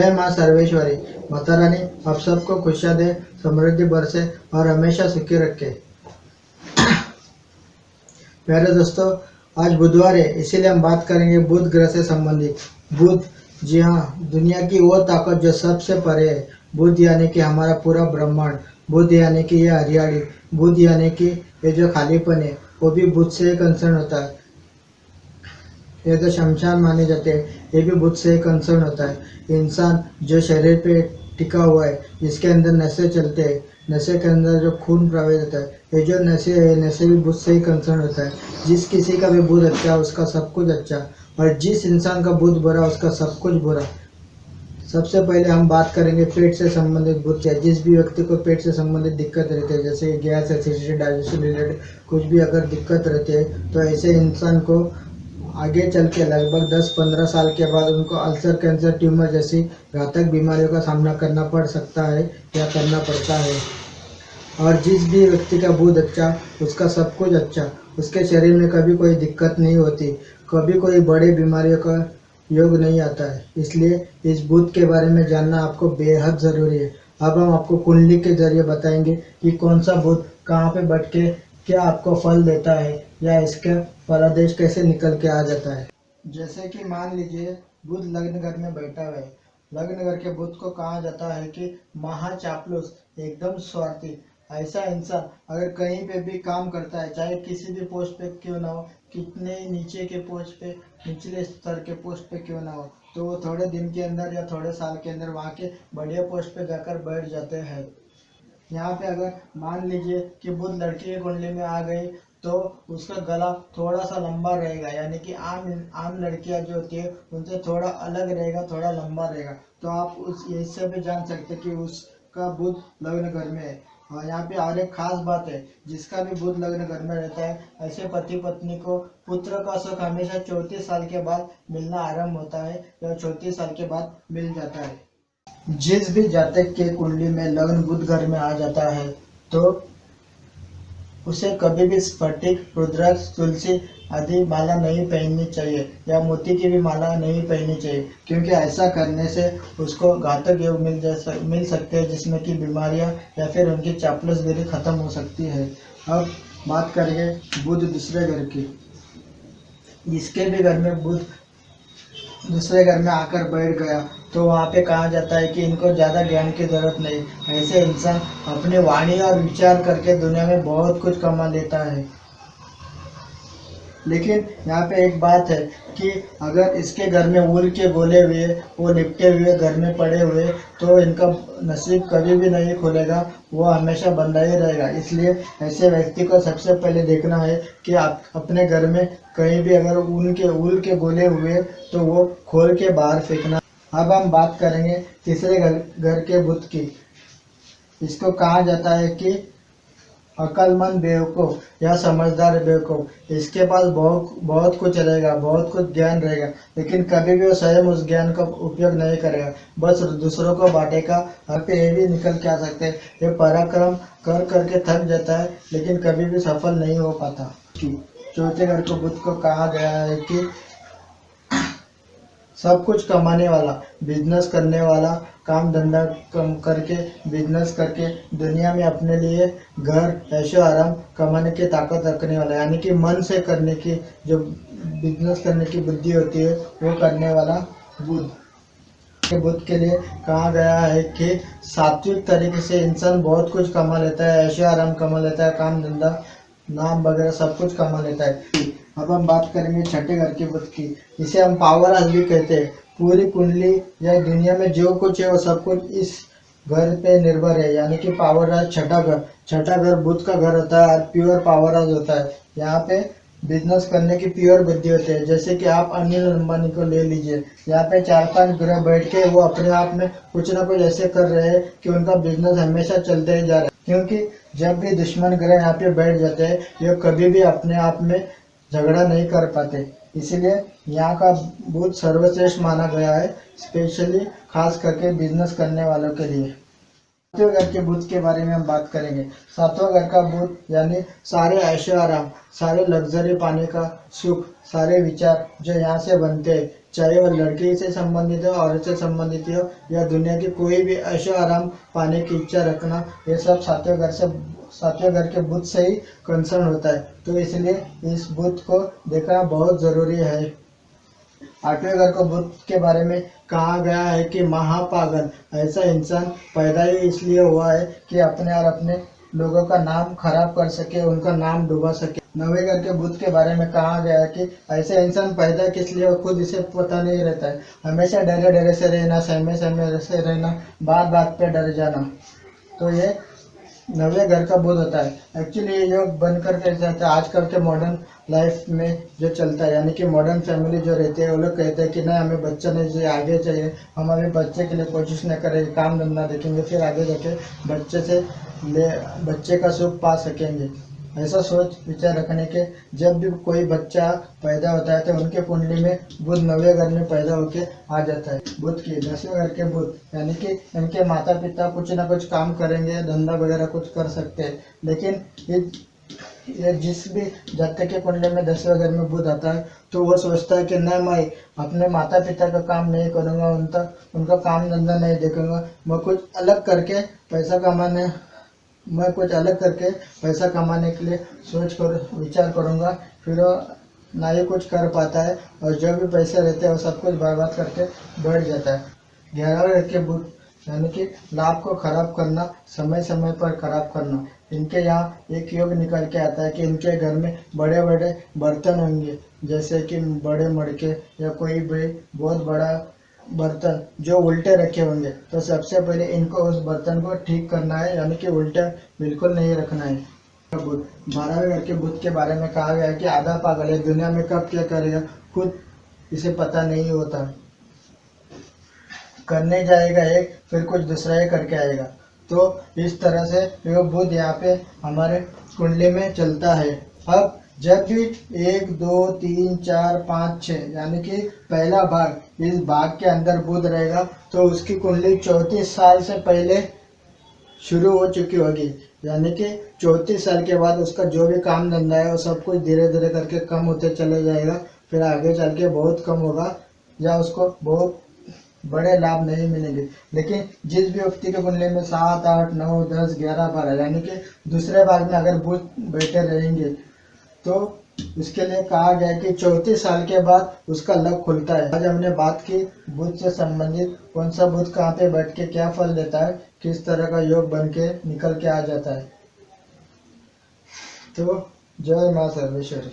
जय माँ सर्वेश्वरी। माता रानी आप सबको खुशियाँ दे, समृद्धि बरसे और हमेशा सुखी रखे। प्यारे दोस्तों, आज बुधवार है, इसीलिए हम बात करेंगे बुध ग्रह से संबंधित। बुध, जी हाँ, दुनिया की वो ताकत जो सबसे परे है। बुध यानी कि हमारा पूरा ब्रह्मांड। बुध यानी कि ये हरियाली। बुध यानी कि ये जो खालीपन है वो भी बुध से कंसर्न होता है। ये तो शमशान माने जाते हैं, ये भी बुध से कंसर्न होता है। इंसान जो शरीर पे टिका हुआ है, जिसके अंदर नसें चलते हैं, नशे के अंदर जो खून प्रवाहित होता है, ये जो नशे है, नशे भी बुध से ही कंसर्न होता है। जिस किसी का भी बुध अच्छा उसका सब कुछ अच्छा, और जिस इंसान का बुध बुरा उसका सब कुछ बुरा। सबसे पहले हम बात करेंगे पेट से संबंधित बुध से। जिस भी व्यक्ति को पेट से संबंधित दिक्कत रहती है, जैसे गैस, एसिडिटी, डाइजेशन रिलेटेड कुछ भी अगर दिक्कत रहती है, तो ऐसे इंसान को आगे चल के लगभग 10-15 साल के बाद उनको अल्सर, कैंसर, ट्यूमर जैसी घातक बीमारियों का सामना करना पड़ सकता है या करना पड़ता है। और जिस भी व्यक्ति का बुध अच्छा उसका सब कुछ अच्छा, उसके शरीर में कभी कोई दिक्कत नहीं होती, कभी कोई बड़े बीमारियों का योग नहीं आता है। इसलिए इस बुध के बारे में जानना आपको बेहद ज़रूरी है। अब हम आपको कुंडली के जरिए बताएंगे कि कौन सा बुध कहाँ पे बैठ के क्या आपको फल देता है, या इसका फलादेश कैसे निकल के आ जाता है। जैसे कि मान लीजिए बुध लग्न घर में बैठा हुआ है। लग्न घर के बुध को कहा जाता है कि महाचापलूस, एकदम स्वार्थी। ऐसा इंसान अगर कहीं पे भी काम करता है, चाहे किसी भी पोस्ट पे क्यों ना हो, कितने नीचे के पोस्ट पे, निचले स्तर के पोस्ट पे क्यों ना हो, तो वो थोड़े दिन के अंदर या थोड़े साल के अंदर वहाँ के बढ़िया पोस्ट पे जाकर बैठ जाते हैं। यहाँ पे अगर मान लीजिए कि बुध लड़की की कुंडली में आ गई, तो उसका गला थोड़ा सा लंबा रहेगा, यानी कि आम आम लड़कियां जो होती है उनसे थोड़ा अलग रहेगा, थोड़ा लंबा रहेगा। तो आप उस इससे भी जान सकते हैं कि उसका बुध लग्न घर में है। और यहाँ पे और एक खास बात है, जिसका भी बुध लग्न घर में रहता है, ऐसे पति पत्नी को पुत्र का सुख हमेशा 34 साल के बाद मिलना आरंभ होता है, या 34 साल के बाद मिल जाता है। जिस भी जातक के कुंडली में लग्न बुध घर में आ जाता है, तो उसे कभी भी स्फटिक, रुद्राक्ष, तुलसी आदि माला नहीं पहननी चाहिए, या मोती की भी माला नहीं पहननी चाहिए, क्योंकि ऐसा करने से उसको घातक योग मिल सकते हैं, जिसमें कि बीमारियां या फिर उनकी चापलूसगिरी खत्म हो सकती है। अब बात करेंगे बुध दूसरे घर की। जिसके भी घर में बुध दूसरे घर में आकर बैठ गया, तो वहाँ पे कहा जाता है कि इनको ज़्यादा ज्ञान की जरूरत नहीं, ऐसे इंसान अपनी वाणी और विचार करके दुनिया में बहुत कुछ कमा लेता है। लेकिन यहाँ पे एक बात है कि अगर इसके घर में ऊल के गोले हुए, वो लिपटे हुए घर में पड़े हुए, तो इनका नसीब कभी भी नहीं खुलेगा, वो हमेशा बंधा ही रहेगा। इसलिए ऐसे व्यक्ति को सबसे पहले देखना है कि आप अपने घर में कहीं भी अगर ऊल के गोले हुए, तो वो खोल के बाहर फेंकना। अब हम बात करेंगे तीसरे घर के बुत की। इसको कहा जाता है कि अक्लमंद बेवकूफ़ या समझदार बेवकूफ़। इसके पास बहुत बहुत कुछ रहेगा, बहुत कुछ ज्ञान रहेगा, लेकिन कभी भी वो स्वयं उस ज्ञान का उपयोग नहीं करेगा, बस दूसरों को बांटेगा। यहाँ पे ये भी निकल के आ सकते हैं, ये पराक्रम कर करके थक जाता है, लेकिन कभी भी सफल नहीं हो पाता। चौथे घर को बुध को कहा गया है कि सब कुछ कमाने वाला, बिजनेस करने वाला, काम धंधा कम करके, बिजनेस करके दुनिया में अपने लिए घर, ऐशो आराम कमाने की ताकत रखने वाला, यानी कि मन से करने की, जो बिजनेस करने की बुद्धि होती है वो करने वाला बुध। बुध के लिए कहा गया है कि सात्विक तरीके से इंसान बहुत कुछ कमा लेता है, ऐशो आराम कमा लेता है, काम धंधा, नाम वगैरह सब कुछ कमा लेता है। अब हम बात करेंगे छठे घर के बुध की। इसे हम पावर हाउस भी कहते हैं। पूरी कुंडली या दुनिया में जो कुछ है वो सब कुछ इस घर पे निर्भर है, यानी कि पावर हाउस छठा घर। छठा घर बुध का घर होता है और प्योर पावर हाउस होता है। यहाँ पे बिजनेस करने की प्योर बुद्धि होती है। जैसे कि आप अनिल अंबानी को ले लीजिए, यहाँ पे 4-5 ग्रह बैठ के वो अपने आप में कुछ ना कुछ ऐसे कर रहे हैं कि उनका बिजनेस हमेशा चलते ही जा रहा है। क्योंकि जब भी दुश्मन ग्रह यहाँ पे बैठ जाते हैं, ये कभी भी अपने आप में झगड़ा नहीं कर पाते। इसीलिए यहाँ का बुध सर्वश्रेष्ठ माना गया है, स्पेशली खास करके बिजनेस करने वालों के लिए। सातवें घर के बुध के बारे में हम बात करेंगे। सातवां घर का बुध यानी सारे ऐशो आराम, सारे लग्जरी पाने का सुख, सारे विचार जो यहाँ से बनते हैं, चाहे वह लड़की से संबंधित हो, औरत से संबंधित हो, या दुनिया की कोई भी ऐशो आराम पाने की इच्छा रखना, ये सब सातवें घर के बुध से ही कंसर्न होता है। तो इसलिए इस बुध को देखना बहुत जरूरी है। आठवें घर को बुध के बारे में कहा गया है कि महापागल, ऐसा इंसान पैदा ही इसलिए हुआ है कि अपने और अपने लोगों का नाम खराब कर सके, उनका नाम डुबा सके। नवे घर के बुध के बारे में कहा गया है कि ऐसे इंसान पैदा किस लिए खुद इसे पता नहीं रहता है। हमेशा डरे डरे से रहना, सहमे सहमे से रहना, बात बात पे डर जाना, तो ये नवे घर का बुध होता है। एक्चुअली ये योग बनकर कैसे आता है, आजकल के मॉडर्न लाइफ में जो चलता है, यानी कि मॉडर्न फैमिली जो रहते हैं वो लोग कहते हैं कि नहीं हमें बच्चा नहीं चाहिए, आगे चाहिए, हम अभी बच्चे के लिए कोशिश नहीं करेंगे, काम धंधा देखेंगे, फिर आगे जाके बच्चे का सुख पा सकेंगे। ऐसा सोच विचार रखने के जब भी कोई बच्चा पैदा होता है तो उनके कुंडली में बुध नवे घर में पैदा होके आ जाता है। बुध की 10वें घर के बुध, यानी कि इनके माता पिता कुछ ना कुछ काम करेंगे, धंधा वगैरह कुछ कर सकते हैं, लेकिन ये जिस भी जातक के कुंडली में 10वें घर में बुध आता है तो वो सोचता है कि नहीं, मैं अपने माता पिता का काम नहीं करूँगा, उनका काम धंधा नहीं देखूंगा, मैं कुछ अलग करके पैसा कमाने के लिए विचार करूँगा। फिर वो ना ही कुछ कर पाता है और जो भी पैसे रहते हैं वो सब कुछ बर्बाद करके बैठ जाता है। 11वें घर के बुध, यानी कि लाभ को खराब करना, समय समय पर खराब करना। इनके यहाँ एक योग निकल के आता है कि इनके घर में बड़े बड़े बर्तन होंगे, जैसे कि बड़े मड़के या कोई भी बहुत बड़ा बर्तन जो उल्टे रखे होंगे, तो सबसे पहले इनको उस बर्तन को ठीक करना है, यानी कि उल्टा बिल्कुल नहीं रखना है। बुध 12वें घर के बुध के बारे में कहा गया है कि आधा पागल है, दुनिया में कब क्या करेगा खुद इसे पता नहीं होता, करने जाएगा एक, फिर कुछ दूसरा ही करके आएगा। तो इस तरह से ये बुध यहाँ पे हमारे कुंडली में चलता है। अब जब भी 1 2 3 4 5 6 यानी कि पहला भाग, इस भाग के अंदर बुध रहेगा तो उसकी कुंडली 34 साल से पहले शुरू हो चुकी होगी, यानी कि 34 साल के बाद उसका जो भी काम धंधा है वो सब कुछ धीरे धीरे करके कम होते चले जाएगा, फिर आगे चल के बहुत कम होगा या उसको बहुत बड़े लाभ नहीं मिलेंगे। लेकिन जिस भी व्यक्ति के कुंडली में 7 8 9 10 11 12 यानी कि दूसरे भाग में अगर बुध बैठे रहेंगे तो उसके लिए कहा गया कि 34 साल के बाद उसका लक खुलता है। आज हमने बात की बुध से संबंधित, कौन सा बुध कहाँ पे बैठ के क्या फल देता है, किस तरह का योग बन के निकल के आ जाता है। तो जय माँ सर्वेश्वरी।